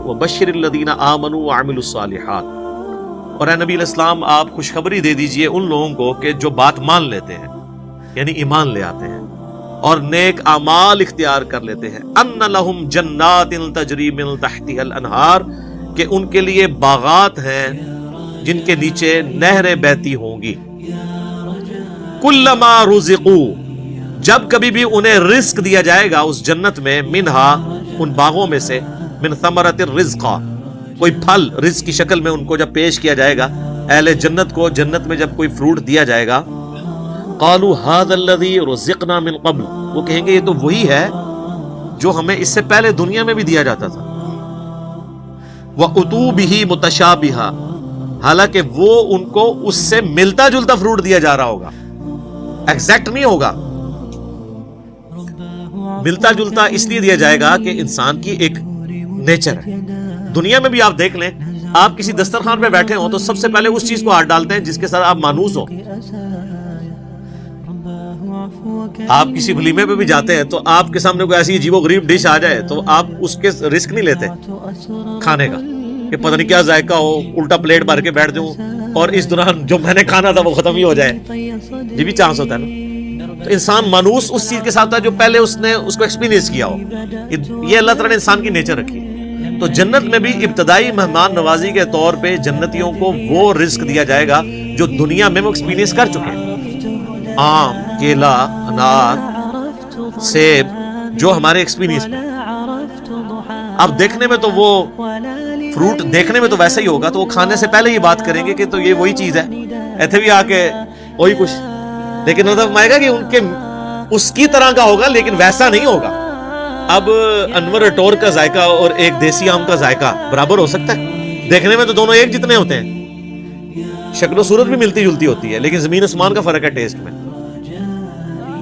وبشر الذین آمنوا وعملوا الصالحات، اور اے نبی علیہ السلام آپ خوشخبری دے دیجئے ان لوگوں کو کہ جو بات مان لیتے ہیں، یعنی ایمان لے آتے ہیں اور نیک اعمال اختیار کر لیتے ہیں، ان لہم جنات تجری من تحتها الانہار، کہ ان کے لیے باغات ہیں جن کے نیچے نہریں بہتی ہوں گی، کلما رزقوا، جب کبھی بھی انہیں رزق دیا جائے گا اس جنت میں، منہا ان باغوں میں سے، من ثمرۃ الرزق، کوئی پھل رزق کی شکل میں ان کو جب پیش کیا جائے گا، اہل جنت کو جنت میں جب کوئی فروٹ دیا جائے گا، قالوا هذا الذي رزقنا من قبل، وہ کہیں گے یہ تو وہی ہے جو ہمیں اس سے پہلے دنیا میں بھی دیا جاتا تھا، وَأُتُوا بِهِ مُتَشَابِهًا، حالانکہ وہ ان کو اس سے ملتا جلتا فروٹ دیا جا رہا ہوگا، ایگزیکٹ نہیں ہوگا، ملتا جلتا اس لیے دیا جائے گا کہ انسان کی ایک نیچر ہے۔ دنیا میں بھی آپ دیکھ لیں، آپ کسی دسترخوان پہ بیٹھے ہوں تو سب سے پہلے اس چیز کو ہاتھ ڈالتے ہیں جس کے ساتھ آپ مانوس ہو۔ آپ کسی ولیمے پہ بھی جاتے ہیں تو آپ کے سامنے کوئی ایسی عجیب و غریب ڈش آ جائے تو آپ اس کے رسک نہیں لیتے کھانے کا کہ پتہ نہیں کیا ذائقہ ہو، الٹا پلیٹ بھر کے بیٹھ جاؤں اور اس دوران جو میں نے کھانا تھا وہ ختم ہی ہو جائے، یہ بھی چانس ہوتا ہے نا۔ تو انسان مانوس اس چیز کے ساتھ ہے جو پہلے اس نے اس کو ایکسپیرینس کیا ہو، یہ اللہ تعالیٰ نے انسان کی نیچر رکھی۔ تو جنت میں بھی ابتدائی مہمان نوازی کے طور پہ جنتیوں کو وہ رزق دیا جائے گا جو دنیا میں وہ ایکسپیرینس کر چکے ہیں، آم، کیلا، انار، سیب، جو ہمارے ایکسپیرینس میں۔ اب دیکھنے میں تو وہ فروٹ دیکھنے میں تو ویسا ہی ہوگا، تو وہ کھانے سے پہلے یہ بات کریں گے کہ تو یہ وہی چیز ہے، ایتھے بھی آ کے وہی کچھ، لیکن مطلب آئے گا کہ ان کے اس کی طرح کا ہوگا لیکن ویسا نہیں ہوگا۔ اب انور اٹور کا ذائقہ اور ایک دیسی آم کا ذائقہ برابر ہو سکتا ہے؟ دیکھنے میں تو دونوں ایک جتنے ہوتے ہیں، شکل و صورت بھی ملتی جلتی ہوتی ہے، لیکن زمین آسمان کا فرق ہے ٹیسٹ میں۔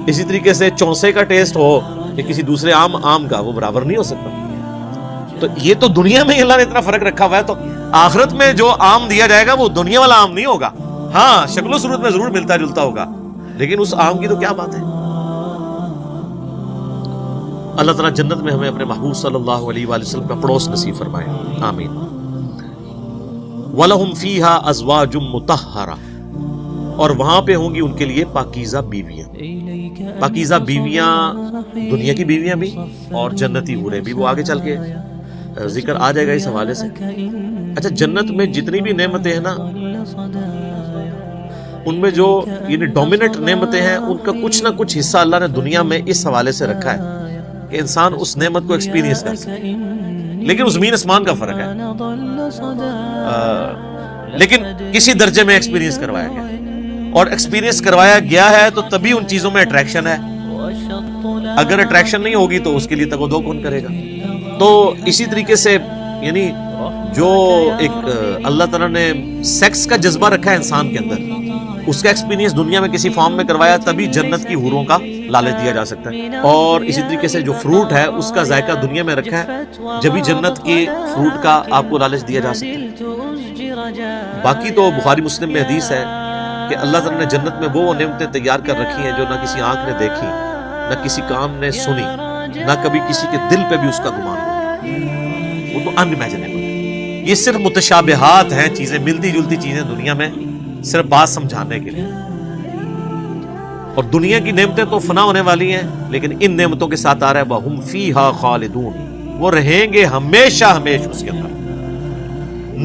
اسی طریقے سے چونسے کا ٹیسٹ ہو یا کسی دوسرے آم کا، وہ برابر نہیں ہو سکتا۔ تو یہ تو دنیا میں اللہ نے اتنا فرق رکھا ہوا ہے، تو آخرت میں جو آم دیا جائے گا وہ دنیا والا آم نہیں ہوگا، ہاں شکل و صورت میں ضرور ملتا جلتا ہوگا، لیکن اس آم کی تو کیا بات ہے۔ اللہ تعالیٰ جنت میں ہمیں اپنے محبوب صلی اللہ علیہ وآلہ وسلم کا پڑوس نصیب فرمائے، آمین۔ وَلَهُمْ فِيهَا أَزْوَاجٌ مُطَهَّرَةٌ، اور وہاں پہ ہوں گی ان کے لیے پاکیزہ بیویاں۔ پاکیزہ بیویاں دنیا کی بیویاں بھی اور جنتی حوریں بھی، وہ آگے چل کے ذکر آ جائے گا اس حوالے سے۔ اچھا، جنت میں جتنی بھی نعمتیں ہیں نا، ان میں جو یعنی ڈومیننٹ نعمتیں ہیں، ان کا کچھ نہ کچھ حصہ اللہ نے دنیا میں اس حوالے سے رکھا ہے کہ انسان اس نعمت کو ایکسپیرینس کر سکے، لیکن اس زمین آسمان کا فرق ہے، لیکن کسی درجے میں ایکسپیرینس کروایا گیا، اور ایکسپیرینس کروایا گیا ہے تو تبھی ان چیزوں میں اٹریکشن ہے، اگر اٹریکشن نہیں ہوگی تو اس کے لیے تگ و دو کون کرے گا۔ تو اسی طریقے سے یعنی جو ایک اللہ تعالیٰ نے سیکس کا جذبہ رکھا ہے انسان کے اندر، اس کا ایکسپیرینس دنیا میں کسی فارم میں کروایا تبھی جنت کی حوروں کا لالچ دیا جا سکتا ہے۔ اور اسی طریقے سے جو فروٹ ہے اس کا ذائقہ دنیا میں رکھا ہے، جبھی جنت کی فروٹ کا آپ کو لالچ دیا جا سکتا ہے۔ باقی تو بخاری مسلم میں حدیث ہے کہ اللہ تعالیٰ نے جنت میں وہ نعمتیں تیار کر رکھی ہیں جو نہ کسی آنکھ نے دیکھی، نہ کسی کان نے سنی، نہ کبھی کسی کے دل پہ بھی اس کا گمان ہوا، وہ تو ان امیجنیبل۔ یہ صرف متشابہات ہیں، چیزیں ملتی جلتی چیزیں دنیا میں، صرف بات سمجھانے کے لیے۔ اور دنیا کی نعمتیں تو فنا ہونے والی ہیں، لیکن ان نعمتوں کے ساتھ آ رہا ہے وَهُمْ فِيهَا خَالِدُونَ، وہ رہیں گے ہمیشہ ہمیشہ اس کے اندر،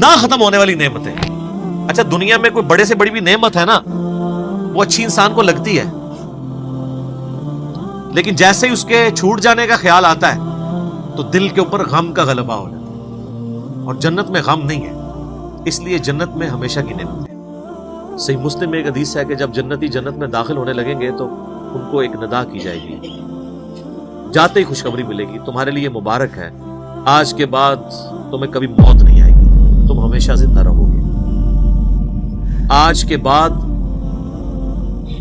نہ ختم ہونے والی نعمتیں۔ اچھا، دنیا میں کوئی بڑے سے بڑی بھی نعمت ہے نا، وہ اچھی انسان کو لگتی ہے، لیکن جیسے ہی اس کے چھوٹ جانے کا خیال آتا ہے تو دل کے اوپر غم کا غلبہ ہو جاتا ہے، اور جنت میں غم نہیں ہے، اس لیے جنت میں ہمیشہ کی نعمت ہے۔ صحیح مسلم میں ایک حدیث ہے کہ جب جنتی جنت میں داخل ہونے لگیں گے تو ان کو ایک ندا کی جائے گی، جاتے ہی خوشخبری ملے گی، تمہارے لیے مبارک ہے، آج کے بعد تمہیں کبھی موت نہیں آئے گی، تم ہمیشہ زندہ رہو گے، آج کے بعد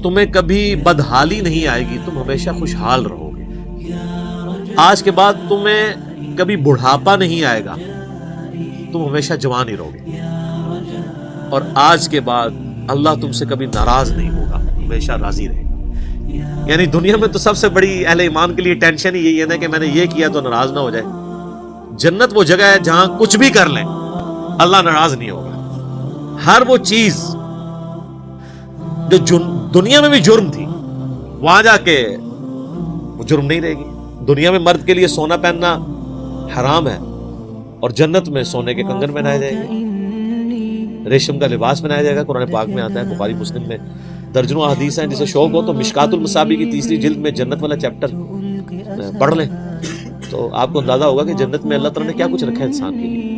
تمہیں کبھی بدحالی نہیں آئے گی، تم ہمیشہ خوشحال رہو گے، آج کے بعد تمہیں کبھی بڑھاپا نہیں آئے گا، تم ہمیشہ جوان ہی رہو گے، اور آج کے بعد اللہ تم سے کبھی ناراض نہیں ہوگا، ہمیشہ راضی رہے گا۔ یعنی دنیا میں تو سب سے بڑی اہل ایمان کے لیے ٹینشن ہی یہی ہے نا کہ میں نے یہ کیا تو ناراض نہ ہو جائے، جنت وہ جگہ ہے جہاں کچھ بھی کر لیں اللہ ناراض نہیں ہوگا. ہر وہ چیز جو دنیا میں بھی جرم تھی وہاں جا کے وہ جرم نہیں رہے گی. دنیا میں مرد کے لیے سونا پہننا حرام ہے اور جنت میں سونے کے کنگن پہنائے جائیں گے, ریشم کا لباس پہنایا جائے گا. قرآن پاک میں آتا ہے, بخاری مسلم میں درجنوں احادیث ہیں. جسے شوق ہو تو مشکات المصابیح کی 3 جلد میں جنت والا چیپٹر پڑھ لیں تو آپ کو اندازہ ہوگا کہ جنت میں اللہ تعالیٰ نے کیا کچھ رکھا ہے انسان کے لیے.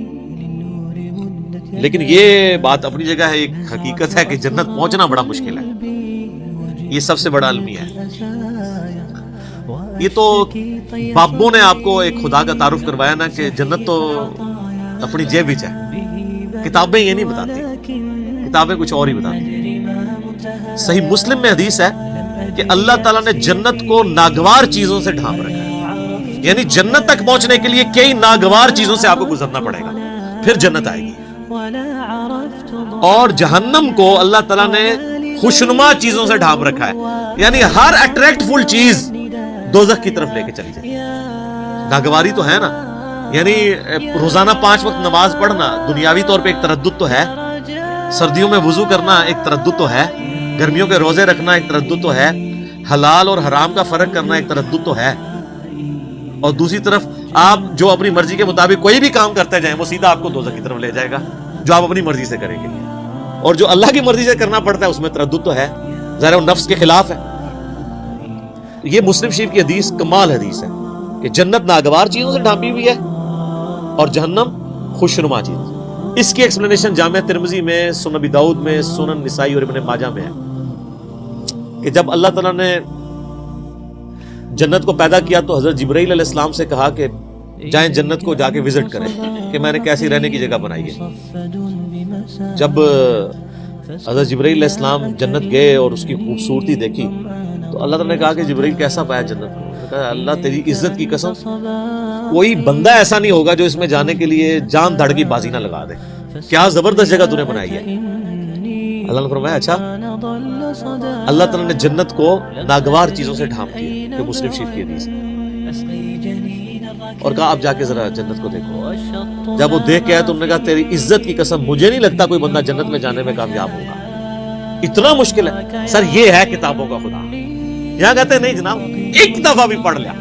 لیکن یہ بات اپنی جگہ ہے, ایک حقیقت ہے کہ جنت پہنچنا بڑا مشکل ہے. یہ سب سے بڑا المیہ ہے. یہ تو بابوں نے آپ کو ایک خدا کا تعارف کروایا نا کہ جنت تو اپنی جیب وچ ہے. کتابیں یہ نہیں بتاتی, کتابیں کچھ اور ہی بتاتی. صحیح مسلم میں حدیث ہے کہ اللہ تعالیٰ نے جنت کو ناگوار چیزوں سے ڈھانپ رکھا ہے. یعنی جنت تک پہنچنے کے لیے کئی ناگوار چیزوں سے آپ کو گزرنا پڑے گا, پھر جنت آئے گی. اور جہنم کو اللہ تعالیٰ نے خوشنما چیزوں سے ڈھانپ رکھا ہے. یعنی ہر اٹریکٹ فل چیز دوزخ کی طرف لے کے چلی جائے. ناگواری تو ہے نا, یعنی روزانہ 5 وقت نماز پڑھنا دنیاوی طور پہ ایک تردد تو ہے, سردیوں میں وضو کرنا ایک تردد تو ہے, گرمیوں کے روزے رکھنا ایک تردد تو ہے, حلال اور حرام کا فرق کرنا ایک تردد تو ہے. اور دوسری طرف آپ جو اپنی مرضی کے مطابق کوئی بھی کام کرتے جائیں وہ سیدھا آپ کو دوزخ کی طرف لے جائے گا, جو آپ اپنی مرضی سے کریں گے. اور جو اللہ کی مرضی سے کرنا پڑتا ہے اس میں تردد تو ہے, ظاہر وہ نفس کے خلاف ہے. یہ مسلم شریف کی حدیث کمال حدیث ہے کہ جنت ناگوار چیزوں سے ڈھانپی ہوئی ہے اور جہنم خوشنما چیز. اس کی ایکسپلینیشن جامعہ ترمذی میں, سنن ابی داؤد میں, سنن نسائی اور ابن ماجہ میں ہے کہ جب اللہ تعالیٰ نے جنت کو پیدا کیا تو حضرت جبرائیل علیہ السلام سے کہا کہ جائیں جنت کو جا کے وزٹ کریں کہ میں نے کیسی رہنے کی جگہ بنائی ہے. جب حضرت جبرائیل علیہ السلام جنت گئے اور اس کی خوبصورتی دیکھی تو اللہ تعالیٰ نے کہا کہ جبرائیل کیسا پایا جنت کو؟ کہا اللہ تیری عزت کی قسم کوئی بندہ ایسا نہیں ہوگا جو اس میں جانے کے لیے جان دھڑ کی بازی نہ لگا دے. کیا زبردست جگہ تو نے بنائی ہے. اللہ نے فرمایا اچھا. اللہ تعالیٰ نے جنت کو ناگوار چیزوں سے ڈھانپ دیا, کہ مسلم شریف کی حدیث اور کہا آپ جا کے ذرا جنت کو دیکھو. جب وہ دیکھ کے آئے تو انہوں نے کہا تیری عزت کی قسم مجھے نہیں لگتا کوئی بندہ جنت میں جانے میں کامیاب ہوگا, اتنا مشکل ہے. سر یہ ہے کتابوں کا خدا. یہاں کہتے ہیں نہیں جناب, ایک دفعہ بھی پڑھ لیا,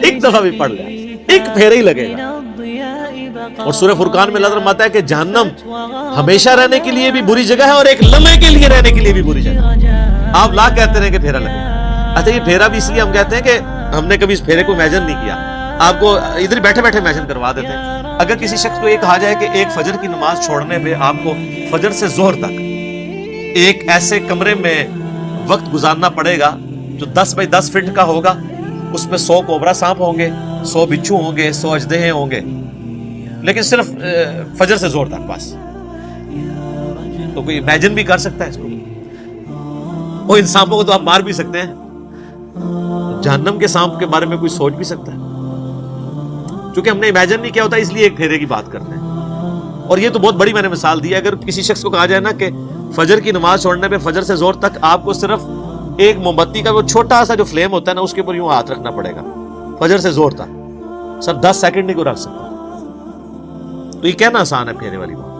ایک دفعہ بھی پڑھ لیا, ایک پھیرا ہی لگے گا. اور سورہ فرقان میں اللہ فرماتا ہے کہ جہنم ہمیشہ رہنے کے لیے بھی بری جگہ ہے اور ایک لمحے کے لیے رہنے کے لیے بھی بری جگہ. آپ لاکھ کہتے رہے کہ پھیرا لگے. اچھا یہ پھیرا بھی اس لیے ہم کہتے ہیں کہ ہم نے کبھی اس پھیرے کو امیجن نہیں کیا, آپ کو ادھر بیٹھے بیٹھے امیجن کروا دیتے ہیں. اگر کسی شخص کو یہ کہا جائے کہ ایک فجر کی نماز چھوڑنے پہ آپ کو فجر سے ظہر تک ایک ایسے کمرے میں وقت گزارنا پڑے گا جو 10 بائی 10 فٹ کا ہوگا, اس میں 100 کوبرا سانپ ہوں گے, 100 بچھو ہوں گے, 100 اژدہے ہوں گے, لیکن صرف فجر سے ظہر تک بس, تو کوئی امیجن بھی کر سکتا ہے اس کو؟ وہ ان سانپوں کو تو آپ مار بھی سکتے ہیں, جہنم کے سانپ کے بارے میں کوئی سوچ بھی سکتا ہے؟ چونکہ ہم نے امیجن نہیں کیا ہوتا اس لیے ایک پھیرے کی بات کرتے ہیں. اور یہ تو بہت بڑی میں نے مثال دی ہے. اگر کسی شخص کو کہا جائے نا کہ فجر کی نماز چھوڑنے پہ فجر سے ظہر تک آپ کو صرف ایک موم بتی کا وہ چھوٹا سا جو فلیم ہوتا ہے نا اس کے اوپر یوں ہاتھ رکھنا پڑے گا فجر سے ظہر تک, سر 10 سیکنڈ نہیں کو رکھ سکتا, تو یہ کہنا آسان ہے پھیرے والی بات.